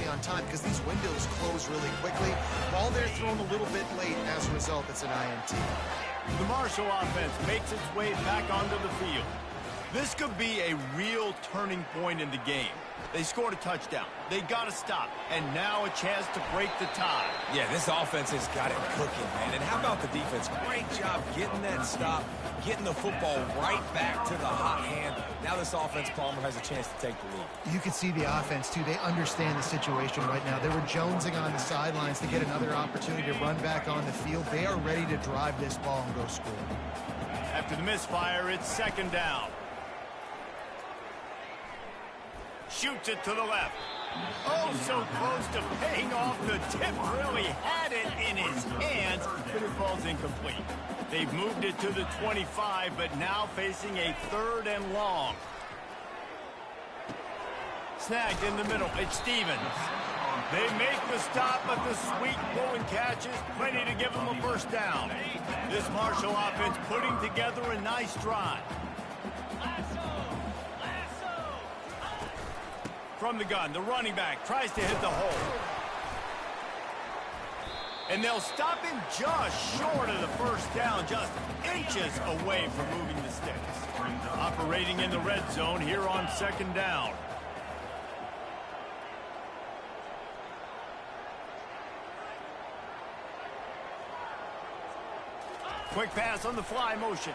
on time because these windows close really quickly. Ball there thrown a little bit late. As a result, it's an INT. The Marshall offense makes its way back onto the field. This could be a real turning point in the game. They scored a touchdown. They got to stop. And now a chance to break the tie. Yeah, this offense has got it cooking, man. And how about the defense? Great job getting that stop, getting the football right back to the hot hand. Now this offense, Palmer, has a chance to take the lead. You can see the offense, too. They understand the situation right now. They were jonesing on the sidelines to get another opportunity to run back on the field. They are ready to drive this ball and go score. After the misfire, it's second down. Shoots it to the left. Oh, so close to paying off. The tip really had it in his hands, but it falls incomplete. They've moved it to the 25, but now facing a third and long. Snagged in the middle. It's Stevens. They make the stop, but the sweet blowing catch is plenty to give them a first down. This Marshall offense putting together a nice drive. From the gun, the running back tries to hit the hole. And they'll stop him just short of the first down, just inches away from moving the sticks. Operating in the red zone here on second down. Quick pass on the fly motion.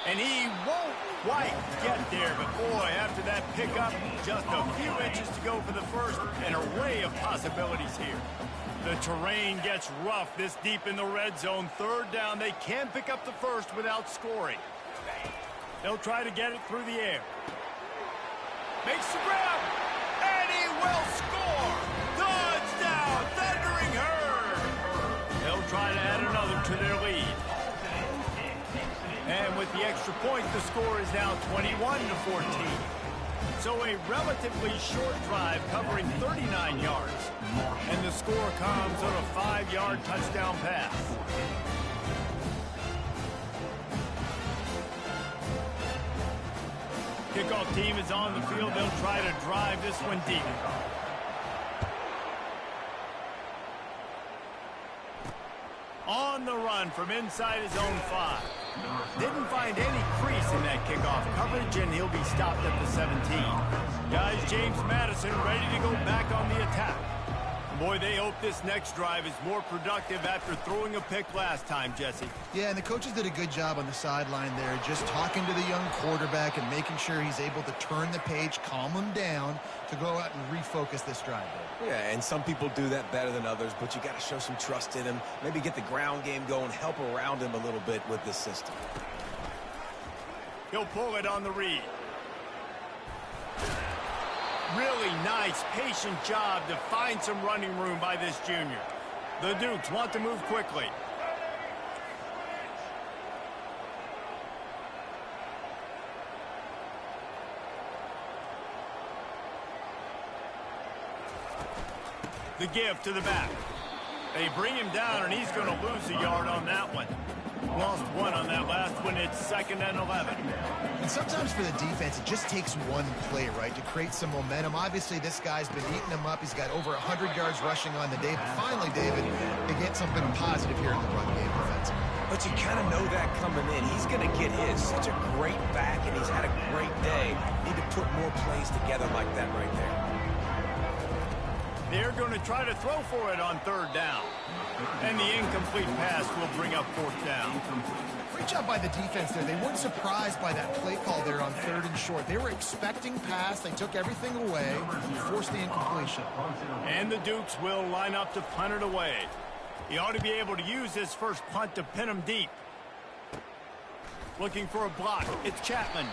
And he won't quite get there, but boy, after that pickup, just a few inches to go for the first. An array of possibilities here. The terrain gets rough this deep in the red zone. Third down, they can pick up the first without scoring. They'll try to get it through the air. Makes the grab, and he will score! Touchdown, Thundering Herd! They'll try to add another to their lead. And with the extra point, the score is now 21-14. So a relatively short drive covering 39 yards. And the score comes on a 5-yard touchdown pass. Kickoff team is on the field. They'll try to drive this one deep. On the run from inside his own 5. Didn't find any crease in that kickoff coverage, and he'll be stopped at the 17. Guys, James Madison ready to go back on the attack. Boy, they hope this next drive is more productive after throwing a pick last time, Jesse. Yeah, and the coaches did a good job on the sideline there, just talking to the young quarterback and making sure he's able to turn the page, calm him down to go out and refocus this drive there. Yeah, and some people do that better than others, but you got to show some trust in him. Maybe get the ground game going, help around him a little bit with this system. He'll pull it on the read. Really nice, patient job to find some running room by this junior. The Dukes want to move quickly. The give to the back. They bring him down, and he's going to lose a yard on that one. Lost one on that last one. It's 2nd and 11. And sometimes for the defense, it just takes one play, right, to create some momentum. Obviously, this guy's been eating them up. He's got over 100 yards rushing on the day. But finally, David, they get something positive here in the run game offensively. But you kind of know that coming in. He's going to get his. Such a great back, and he's had a great day. Need to put more plays together like that right there. They're going to try to throw for it on 3rd down. And the incomplete pass will bring up 4th down. Great job by the defense there. They weren't surprised by that play call there on 3rd and short. They were expecting pass. They took everything away, forced the incompletion. And the Dukes will line up to punt it away. He ought to be able to use his first punt to pin him deep. Looking for a block. It's Chapman.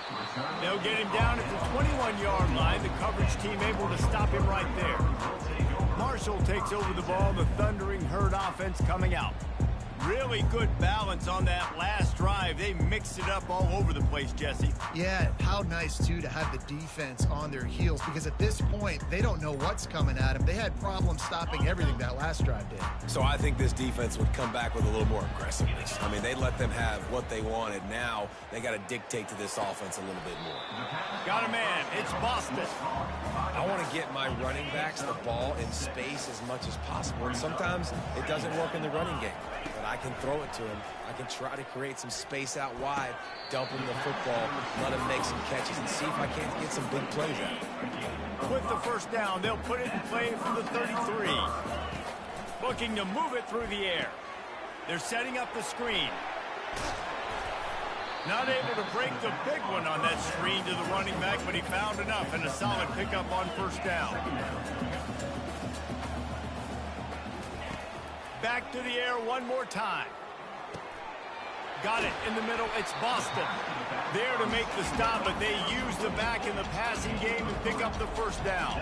They'll get him down at the 21-yard line. The coverage team able to stop him right there. Marshall takes over the ball. The Thundering Herd offense coming out. Really good balance on that last drive. They mixed it up all over the place, Jesse. Yeah, how nice, too, to have the defense on their heels, because at this point, they don't know what's coming at them. They had problems stopping everything that last drive did. So I think this defense would come back with a little more aggressiveness. I mean, they let them have what they wanted. Now they got to dictate to this offense a little bit more. Got a man. It's Boston. I want to get my running backs the ball in space as much as possible. And sometimes it doesn't work in the running game. But I can throw it to him. I can try to create some space out wide, dump him the football, let him make some catches, and see if I can't get some big plays out of him. With the first down, they'll put it in play from the 33. Looking to move it through the air. They're setting up the screen. Not able to break the big one on that screen to the running back, but he found enough and a solid pickup on first down. Back to the air one more time. Got it in the middle. It's Boston. There to make the stop, but they use the back in the passing game and pick up the first down.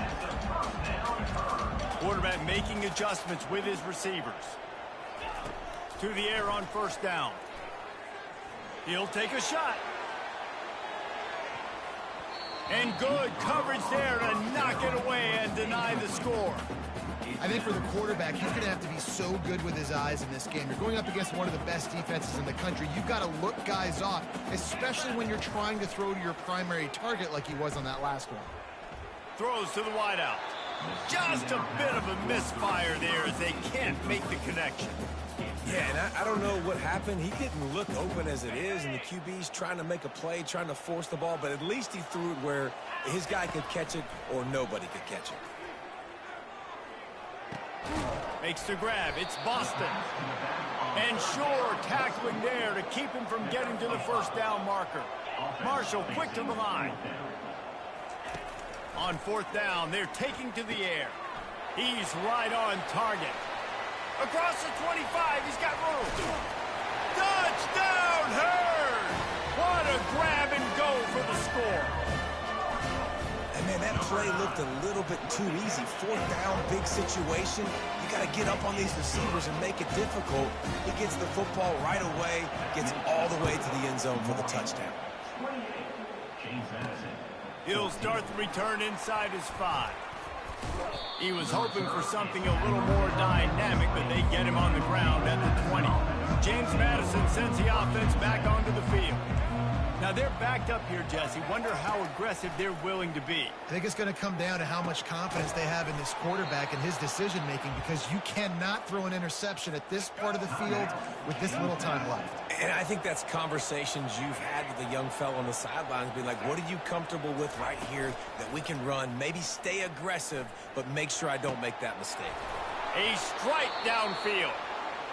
Quarterback making adjustments with his receivers. To the air on first down. He'll take a shot. And good coverage there to knock it away and deny the score. I think for the quarterback, he's going to have to be so good with his eyes in this game. You're going up against one of the best defenses in the country. You've got to look guys off, especially when you're trying to throw to your primary target like he was on that last one. Throws to the wideout. Just a bit of a misfire there as they can't make the connection. Yeah, and I don't know what happened. He didn't look open as it is, and the QB's trying to make a play, trying to force the ball, but at least he threw it where his guy could catch it or nobody could catch it. Makes the grab. It's Boston. And sure, tackling there to keep him from getting to the first down marker. Marshall quick to the line. On fourth down, they're taking to the air. He's right on target. Across the 25, he's got room. Touchdown, Hurd! What a grab and go for the score. And man, that play looked a little bit too easy. Fourth down, big situation. You got to get up on these receivers and make it difficult. He gets the football right away, gets all the way to the end zone for the touchdown. He'll start the return inside his 5. He was hoping for something a little more dynamic, but they get him on the ground at the 20. James Madison sends the offense back onto the field. Now they're backed up here, Jesse. Wonder how aggressive they're willing to be. I think it's going to come down to how much confidence they have in this quarterback and his decision-making, because you cannot throw an interception at this part of the field with this little time left. And I think that's conversations you've had with the young fellow on the sidelines, being like, what are you comfortable with right here that we can run? Maybe stay aggressive, but make sure I don't make that mistake. A strike downfield.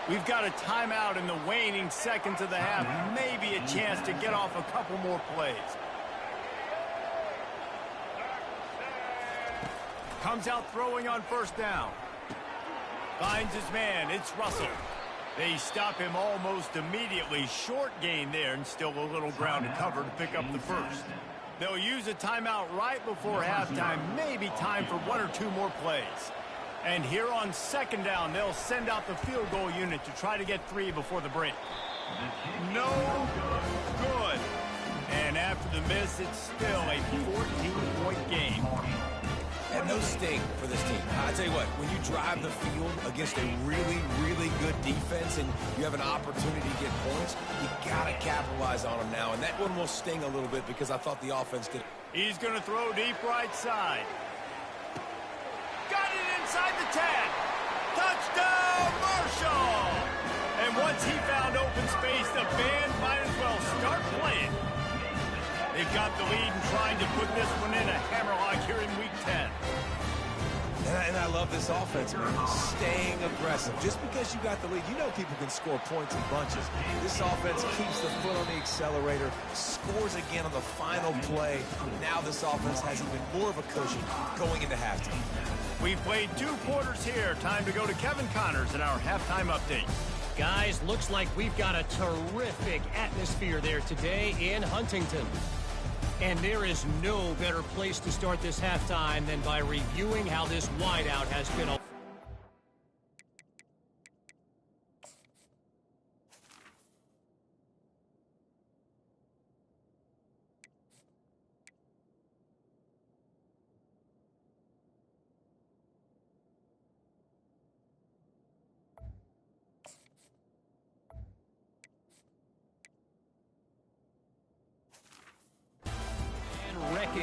We've got a timeout in the waning seconds of the half. Maybe a chance to get off a couple more plays. Comes out throwing on first down. Finds his man. It's Russell. They stop him almost immediately. Short gain there and still a little ground to cover to pick up the first. They'll use a timeout right before halftime. Maybe time for one or two more plays. And here on second down, they'll send out the field goal unit to try to get 3 before the break. No good. And after the miss, it's still a 14-point game. And no sting for this team. I tell you what, when you drive the field against a really, really good defense and you have an opportunity to get points, you got to capitalize on them now. And that one will sting a little bit because I thought the offense did. He's going to throw deep right side. Got it inside the 10. Touchdown, Marshall! And once he found open space, the band might as well start playing. They've got the lead and trying to put this one in a hammerlock here in Week 10. And I love this offense, man. Staying aggressive. Just because you got the lead, you know people can score points in bunches. This offense keeps the foot on the accelerator, scores again on the final play. Now this offense has even more of a cushion going into halftime. We've played 2 quarters here. Time to go to Kevin Connors in our halftime update. Guys, looks like we've got a terrific atmosphere there today in Huntington. And there is no better place to start this halftime than by reviewing how this wideout has been.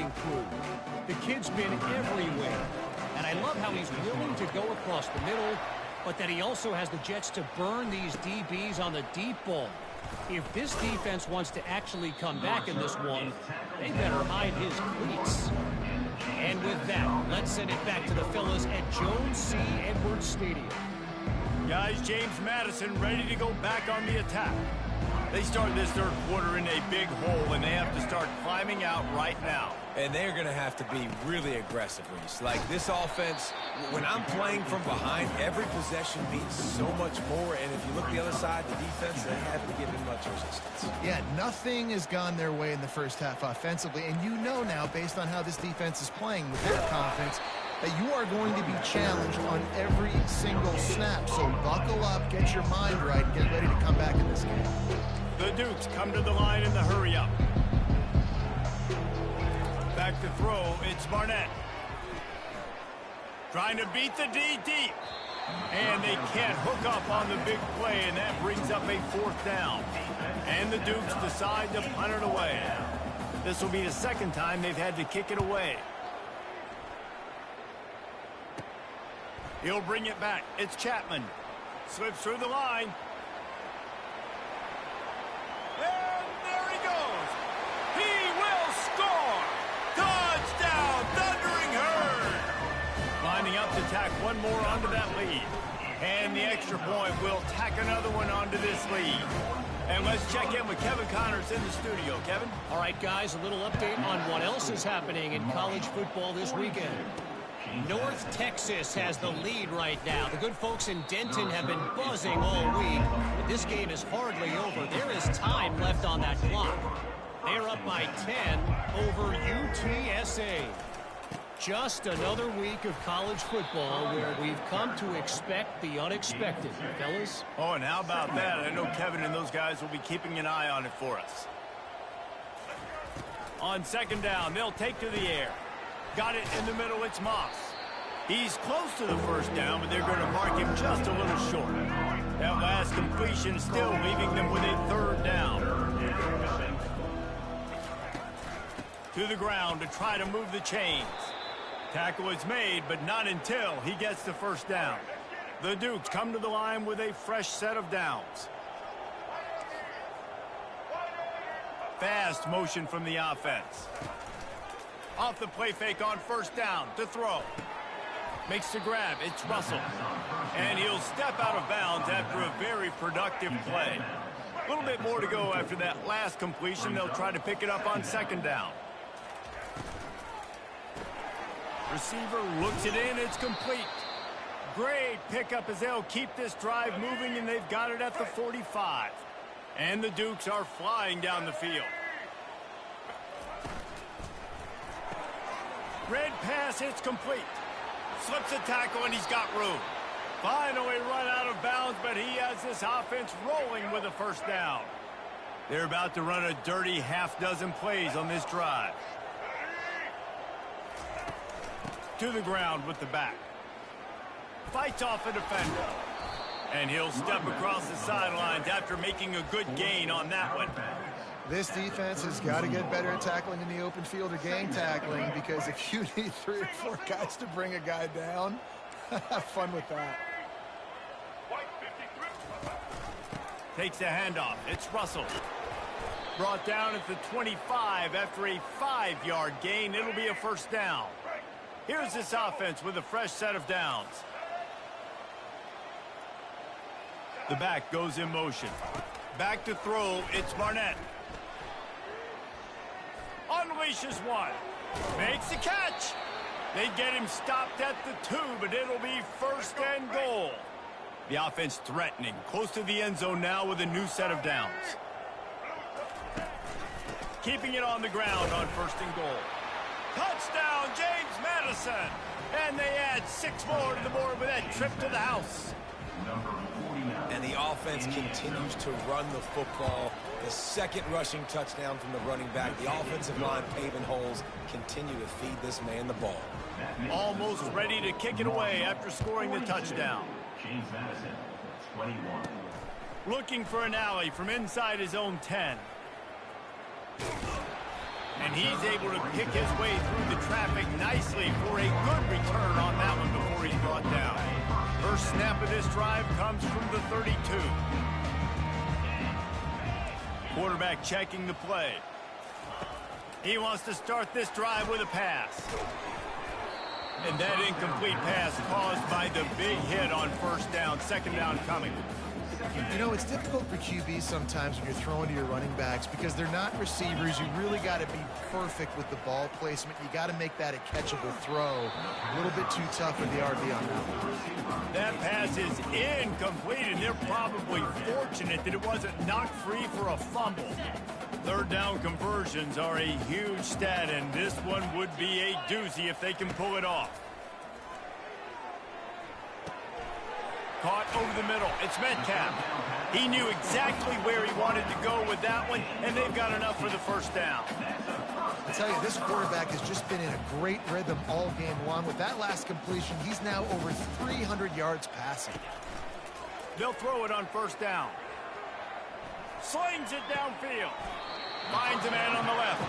receiving crew. The kid's been everywhere, and I love how he's willing to go across the middle, but that he also has the jets to burn these DBs on the deep ball. If this defense wants to actually come back in this one, they better hide his cleats. And with that, let's send it back to the fellas at Jones C. Edwards Stadium. Guys, James Madison ready to go back on the attack. They start this third quarter in a big hole, and they have to start climbing out right now. And they're going to have to be really aggressive, Reese. Like this offense, when I'm playing from behind, every possession means so much more. And if you look the other side, the defense, they haven't given much resistance. Yeah, nothing has gone their way in the first half offensively. And you know now, based on how this defense is playing with their confidence, that you are going to be challenged on every single snap. So buckle up, get your mind right, and get ready to come back in this game. The Dukes come to the line in the hurry-up. Back to throw, it's Barnett. Trying to beat the D deep. And they can't hook up on the big play, and that brings up a fourth down. And the Dukes decide to punt it away. This will be the second time they've had to kick it away. He'll bring it back. It's Chapman. Slips through the line. And there he goes. He will score. Touchdown, Thundering Herd. Lining up to tack one more onto that lead. And the extra point will tack another one onto this lead. And let's check in with Kevin Connors in the studio. Kevin? All right, guys, a little update on what else is happening in college football this weekend. North Texas has the lead right now. The good folks in Denton have been buzzing all week, but this game is hardly over. There is time left on that clock. They're up by 10 over UTSA. Just another week of college football where we've come to expect the unexpected, fellas. Oh, and how about that? I know Kevin and those guys will be keeping an eye on it for us. On second down, they'll take to the air. Got it in the middle, it's Moss. He's close to the first down, but they're going to mark him just a little short. That last completion still leaving them with a third down. To the ground to try to move the chains. Tackle is made, but not until he gets the first down. The Dukes come to the line with a fresh set of downs. Fast motion from the offense. Off the play fake on first down to throw. Makes the grab. It's Russell. And he'll step out of bounds after a very productive play. A little bit more to go after that last completion. They'll try to pick it up on second down. Receiver looks it in. It's complete. Great pickup as they'll keep this drive moving, and they've got it at the 45. And the Dukes are flying down the field. Red pass, it's complete. Slips a tackle, and he's got room. Finally run out of bounds, but he has this offense rolling with a first down. They're about to run a dirty half-dozen plays on this drive. To the ground with the back. Fights off a defender. And he'll step across the sidelines after making a good gain on that one. This defense has got to get better at tackling in the open field or gang tackling, because if you need 3 or 4 guys to bring a guy down, have fun with that. Takes the handoff. It's Russell. Brought down at the 25 after a 5-yard gain. It'll be a first down. Here's this offense with a fresh set of downs. The back goes in motion. Back to throw. It's Barnett. Unleashes one. Makes the catch. They get him stopped at the 2, but it'll be first and goal. The offense threatening. Close to the end zone now with a new set of downs. Keeping it on the ground on first and goal. Touchdown, James Madison. And they add 6 more to the board with that trip to the house. And the offense continues to run the football. The second rushing touchdown from the running back. The offensive line paving holes. Continue to feed this man the ball. Almost ready to kick it away after scoring the touchdown. James Madison, 21. Looking for an alley from inside his own 10. And he's able to pick his way through the traffic nicely for a good return on that one before he's brought down. First snap of this drive comes from the 32. Quarterback checking the play. He wants to start this drive with a pass. And that incomplete pass caused by the big hit on first down. Second down coming. You know, it's difficult for QBs sometimes when you're throwing to your running backs because they're not receivers. You really got to be perfect with the ball placement. You got to make that a catchable throw. A little bit too tough with the RB on that one. That pass is incomplete, and they're probably fortunate that it wasn't knocked free for a fumble. Third down conversions are a huge stat, and this one would be a doozy if they can pull it off. Caught over the middle. It's Metcalf. He knew exactly where he wanted to go with that one, and they've got enough for the first down. I tell you, this quarterback has just been in a great rhythm all game long. With that last completion, he's now over 300 yards passing. They'll throw it on first down. Slings it downfield. Finds a man on the left.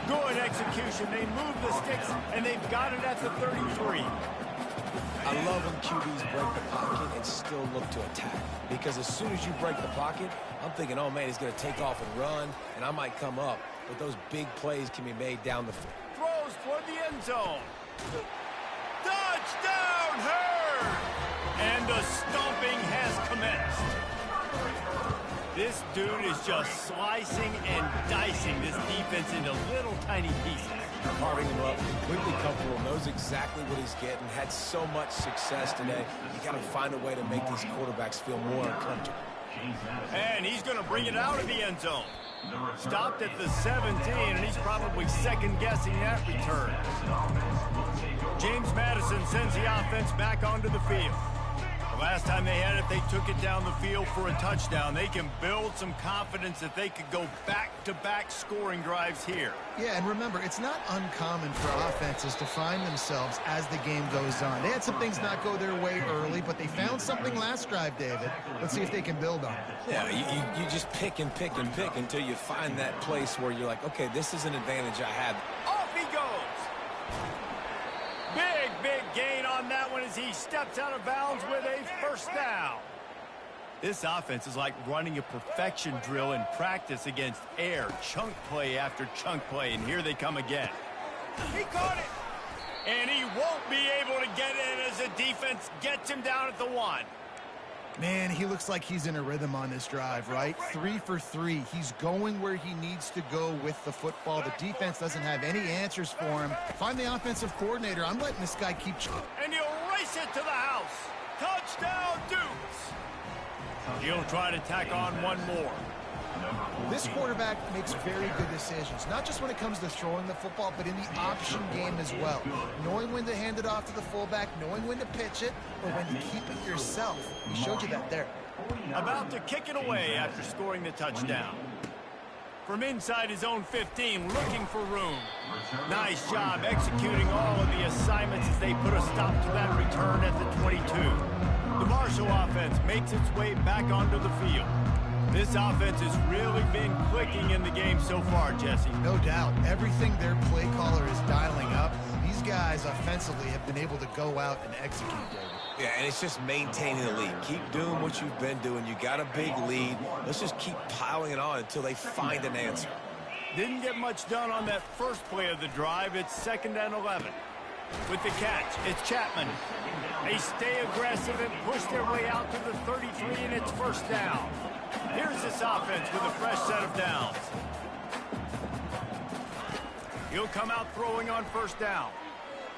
Good execution. They move the sticks, and they've got it at the 33. I love when QBs break the pocket and still look to attack. Because as soon as you break the pocket, I'm thinking, oh, man, he's going to take off and run, and I might come up. But those big plays can be made down the field. Throws for the end zone. Touchdown, Hurd! And the stomping has commenced. This dude is just slicing and dicing this defense into little tiny pieces. Carving him up, completely comfortable, knows exactly what he's getting, had so much success today. You got to find a way to make these quarterbacks feel more uncomfortable. And he's going to bring it out of the end zone. Stopped at the 17, and he's probably second-guessing that return. James Madison sends the offense back onto the field. The last time they had it, they took it down the field for a touchdown. They can build some confidence that they could go back-to-back scoring drives here. Yeah, and remember, it's not uncommon for offenses to find themselves as the game goes on. They had some things not go their way early, but they found something last drive, David. Let's see if they can build on it. Yeah, you just pick and pick and pick until you find that place where you're like, okay, this is an advantage I have. Off he goes. Big gain on that one as he steps out of bounds with a first down. This offense is like running a perfection drill in practice against air. Chunk play after chunk play, and here they come again. He caught it. And he won't be able to get in as the defense gets him down at the 1. Man, he looks like he's in a rhythm on this drive, right? 3 for 3. He's going where he needs to go with the football. The defense doesn't have any answers for him. Find the offensive coordinator. I'm letting this guy keep... And he'll race it to the house. Touchdown, Dukes. He'll try to tack on one more. This quarterback makes very good decisions, not just when it comes to throwing the football, but in the option game as well. Knowing when to hand it off to the fullback, knowing when to pitch it, or when to keep it yourself. He showed you that there. About to kick it away after scoring the touchdown. From inside his own 15, looking for room. Nice job executing all of the assignments as they put a stop to that return at the 22. The Marshall offense makes its way back onto the field. This offense has really been clicking in the game so far, Jesse. No doubt. Everything their play caller is dialing up, these guys offensively have been able to go out and execute, David. Yeah, and it's just maintaining the lead. Keep doing what you've been doing. You got a big lead. Let's just keep piling it on until they find an answer. Didn't get much done on that first play of the drive. It's 2nd and 11. With the catch, it's Chapman. They stay aggressive and push their way out to the 33, and it's first down. Here's this offense with a fresh set of downs. He'll come out throwing on first down.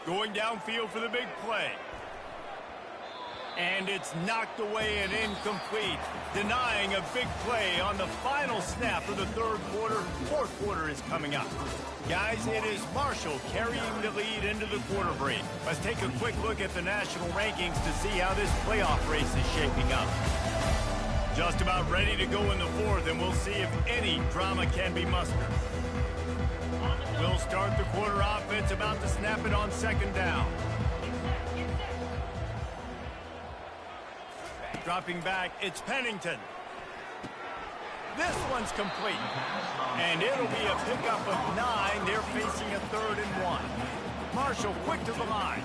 Going downfield for the big play. And it's knocked away and incomplete, denying a big play on the final snap of the third quarter. Fourth quarter is coming up. Guys, it is Marshall carrying the lead into the quarter break. Let's take a quick look at the national rankings to see how this playoff race is shaping up. Just about ready to go in the fourth, and we'll see if any drama can be mustered. We'll start the quarter offense, about to snap it on 2nd down. Dropping back, it's Pennington. This one's complete. And it'll be a pickup of 9. They're facing a 3rd and 1. Marshall quick to the line.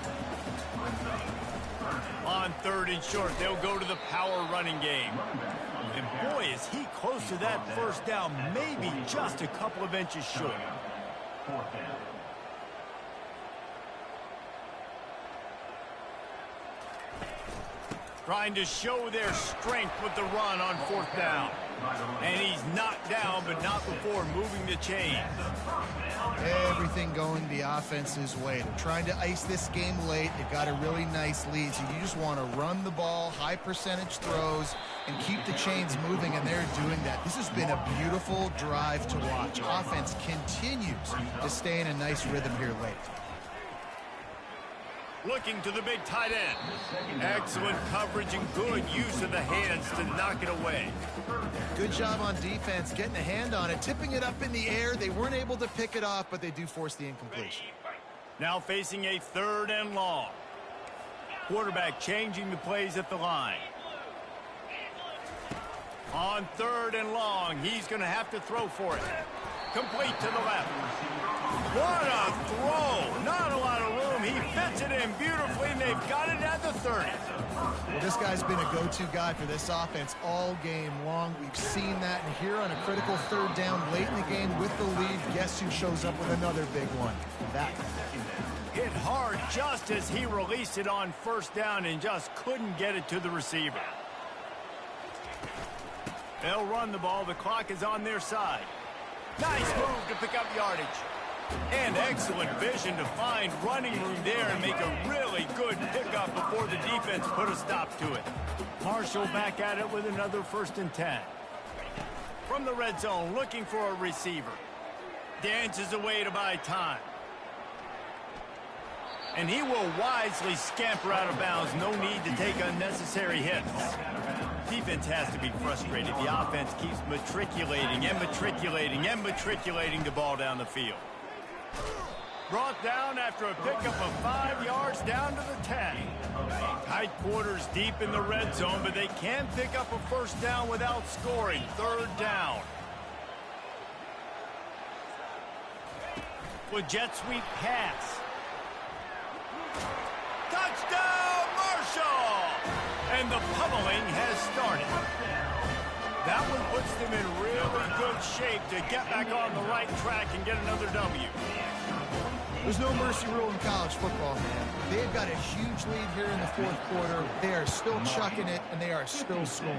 On 3rd and short, they'll go to the power running game. And boy, is he close to that first down, maybe just a couple of inches short. Trying to show their strength with the run on 4th down. And he's knocked down, but not before moving the chains. Everything going the offense's way. They're trying to ice this game late. They've got a really nice lead, so you just want to run the ball, high percentage throws, and keep the chains moving, and they're doing that. This has been a beautiful drive to watch. Offense continues to stay in a nice rhythm here late. Looking to the big tight end. Excellent coverage and good use of the hands to knock it away. Good job on defense, getting a hand on it, tipping it up in the air. They weren't able to pick it off, but they do force the incompletion. Now facing a 3rd and long. Quarterback changing the plays at the line. On 3rd and long, he's going to have to throw for it. Complete to the left. What a throw! Not a lot of room. He fits it in beautifully, and they've got it at the 30. Well, this guy's been a go-to guy for this offense all game long. We've seen that, and here on a critical 3rd down late in the game with the lead, guess who shows up with another big one? That guy. Hit hard just as he released it on 1st down and just couldn't get it to the receiver. They'll run the ball. The clock is on their side. Nice move to pick up yardage. And excellent vision to find running room there and make a really good pickup before the defense put a stop to it. Marshall back at it with another 1st and 10. From the red zone, looking for a receiver. Dances away to buy time. And he will wisely scamper out of bounds. No need to take unnecessary hits. Defense has to be frustrated. The offense keeps matriculating and matriculating and matriculating the ball down the field. Brought down after a pickup of 5 yards down to the 10. Tight quarters deep in the red zone, but they can pick up a 1st down without scoring. 3rd down. With jet sweep pass. Touchdown, Marshall! And the pummeling has started. That one puts them in really good shape to get back on the right track and get another W. There's no mercy rule in college football, man. They've got a huge lead here in the 4th quarter. They are still chucking it, and they are still scoring.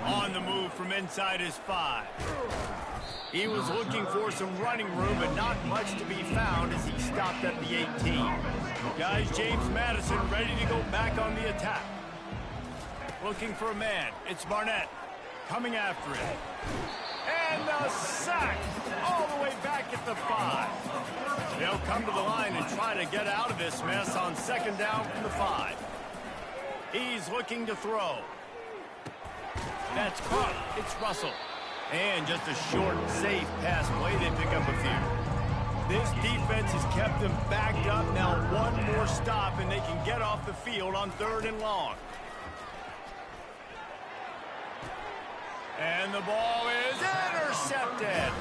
On the move from inside his 5. He was looking for some running room, but not much to be found as he stopped at the 18. Guys, James Madison ready to go back on the attack. Looking for a man. It's Barnett coming after it. And the sack all the way back at the 5. They'll come to the line and try to get out of this mess on 2nd down from the 5. He's looking to throw. That's caught. It's Russell. And just a short, safe pass play. They pick up a few. This defense has kept them backed up. Now one more stop, and they can get off the field on 3rd and long. And the ball is intercepted.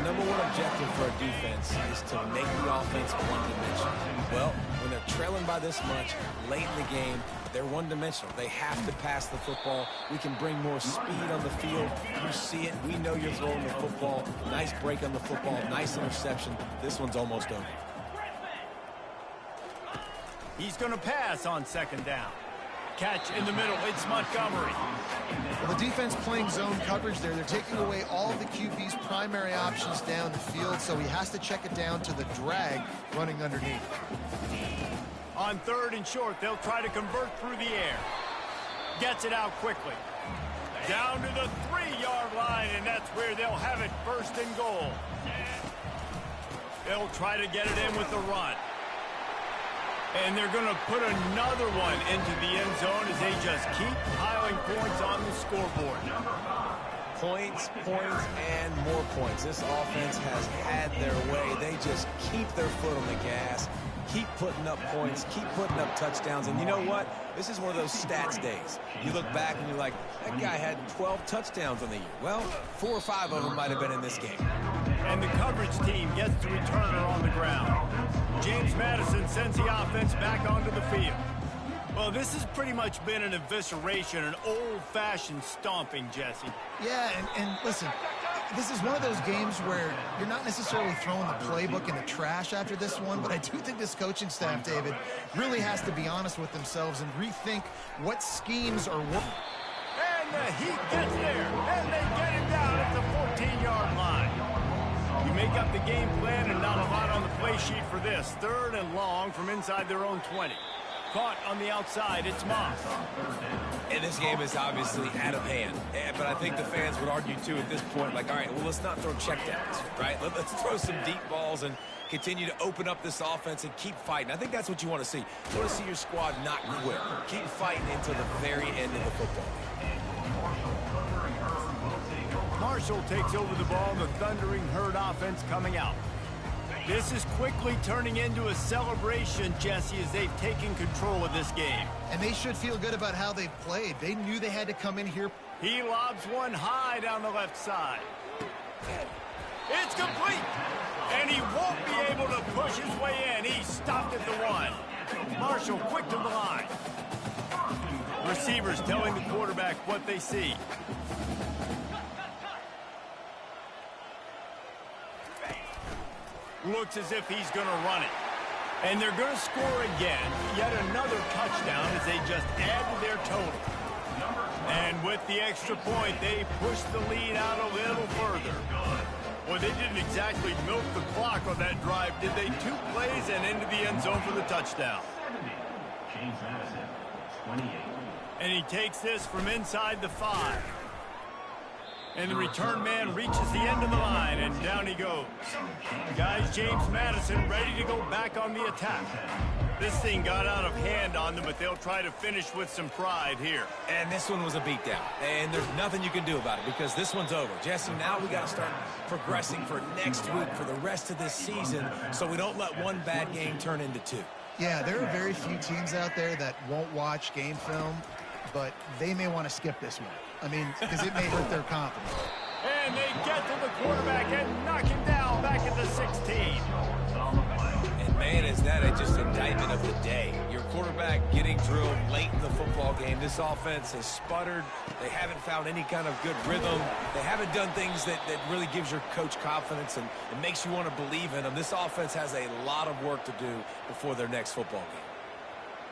The #1 objective for a defense is to make the offense one-dimensional. Well, when they're trailing by this much late in the game, they're one-dimensional. They have to pass the football. We can bring more speed on the field. You see it. We know you're throwing the football. Nice break on the football. Nice interception. This one's almost over. He's going to pass on 2nd down. Catch in the middle. It's Montgomery. Well, the defense playing zone coverage there. They're taking away all of the QB's primary options down the field, so he has to check it down to the drag running underneath. On 3rd and short, they'll try to convert through the air. Gets it out quickly. Down to the 3-yard line, and that's where they'll have it 1st and goal. They'll try to get it in with the run. And they're going to put another one into the end zone as they just keep piling points on the scoreboard. Points, points, and more points. This offense has had their way. They just keep their foot on the gas, keep putting up points, keep putting up touchdowns. And you know what? This is one of those stats days. You look back and you're like, that guy had 12 touchdowns on the year. Well, 4 or 5 of them might have been in this game. And the coverage team gets the returner on the ground. James Madison sends the offense back onto the field. Well, this has pretty much been an evisceration, an old-fashioned stomping, Jesse. Yeah, and listen, this is one of those games where you're not necessarily throwing the playbook in the trash after this one, but I do think this coaching staff, David, really has to be honest with themselves and rethink what schemes are working. And the Heat gets there, and they get him down at the 14-yard line. You make up the game plan and not a lot on the play sheet for this. 3rd and long from inside their own 20. Caught on the outside, it's Moss. And this game is obviously out of hand. But I think the fans would argue, too, at this point, like, all right, well, let's not throw checkdowns, right? Let's throw some deep balls and continue to open up this offense and keep fighting. I think that's what you want to see. You want to see your squad not quit. Keep fighting until the very end of the football game. Marshall takes over the ball, the Thundering Herd offense coming out. This is quickly turning into a celebration, Jesse, as they've taken control of this game. And they should feel good about how they've played. They knew they had to come in here. He lobs one high down the left side. It's complete! And he won't be able to push his way in. He's stopped at the 1. Marshall quick to the line. Receivers telling the quarterback what they see. Looks as if he's going to run it. And they're going to score again. Yet another touchdown as they just add to their total. And with the extra point, they push the lead out a little further. Well, they didn't exactly milk the clock on that drive, did they? 2 plays and into the end zone for the touchdown. James Madison, 28. And he takes this from inside the 5. And the return man reaches the end of the line, and down he goes. Guys, James Madison ready to go back on the attack. This thing got out of hand on them, but they'll try to finish with some pride here. And this one was a beatdown. And there's nothing you can do about it because this one's over. Jesse, now we got to start progressing for next week, for the rest of this season, so we don't let one bad game turn into 2. Yeah, there are very few teams out there that won't watch game film, but they may want to skip this one. I mean, because it may hurt their confidence. And they get to the quarterback and knock him down back at the 16. And man, is that just indictment of the day. Your quarterback getting drilled late in the football game. This offense has sputtered. They haven't found any kind of good rhythm. They haven't done things that really gives your coach confidence and it makes you want to believe in them. This offense has a lot of work to do before their next football game.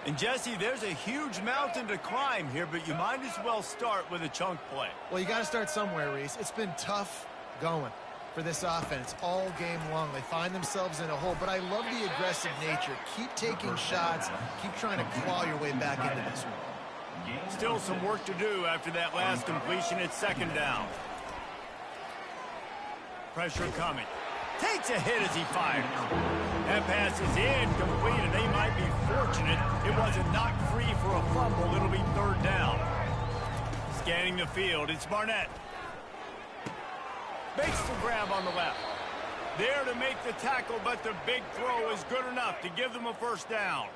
And, Jesse, there's a huge mountain to climb here, but you might as well start with a chunk play. Well, you got to start somewhere, Reese. It's been tough going for this offense all game long. They find themselves in a hole, but I love the aggressive nature. Keep taking shots. Keep trying to claw your way back into this one. Still some work to do after that last completion at 2nd down. Pressure coming. Takes a hit as he fires. That pass is incomplete, and they might be fortunate it wasn't knocked free for a fumble. It'll be 3rd down. Scanning the field, it's Barnett. Makes the grab on the left. There to make the tackle, but the big throw is good enough to give them a 1st down.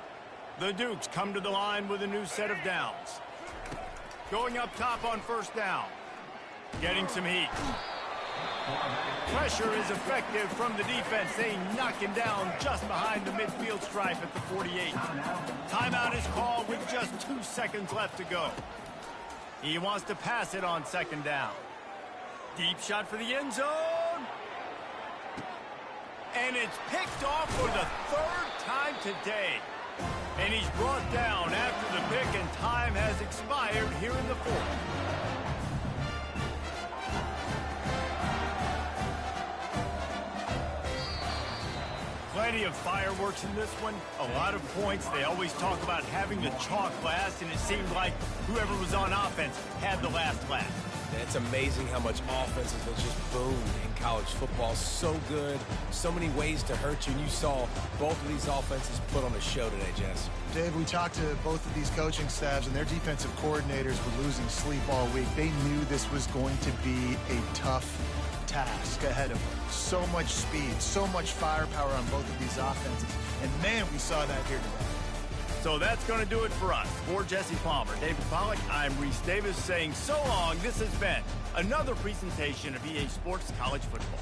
The Dukes come to the line with a new set of downs. Going up top on 1st down. Getting some heat. Pressure is effective from the defense. They knock him down just behind the midfield stripe at the 48. Timeout is called with just 2 seconds left to go. He wants to pass it on 2nd down. Deep shot for the end zone. And it's picked off for the 3rd time today. And he's brought down after the pick, and time has expired here in the 4th. Plenty of fireworks in this one. A lot of points. They always talk about having the chalk last, and it seemed like whoever was on offense had the last laugh. And it's amazing how much offenses have just boomed in college football. So good. So many ways to hurt you. And you saw both of these offenses put on a show today, Jess. Dave, we talked to both of these coaching staffs, and their defensive coordinators were losing sleep all week. They knew this was going to be a tough task ahead of them. So much speed, so much firepower on both of these offenses. And, man, we saw that here today. So that's going to do it for us. For Jesse Palmer, David Pollack, I'm Reese Davis saying so long. This has been another presentation of EA Sports College Football.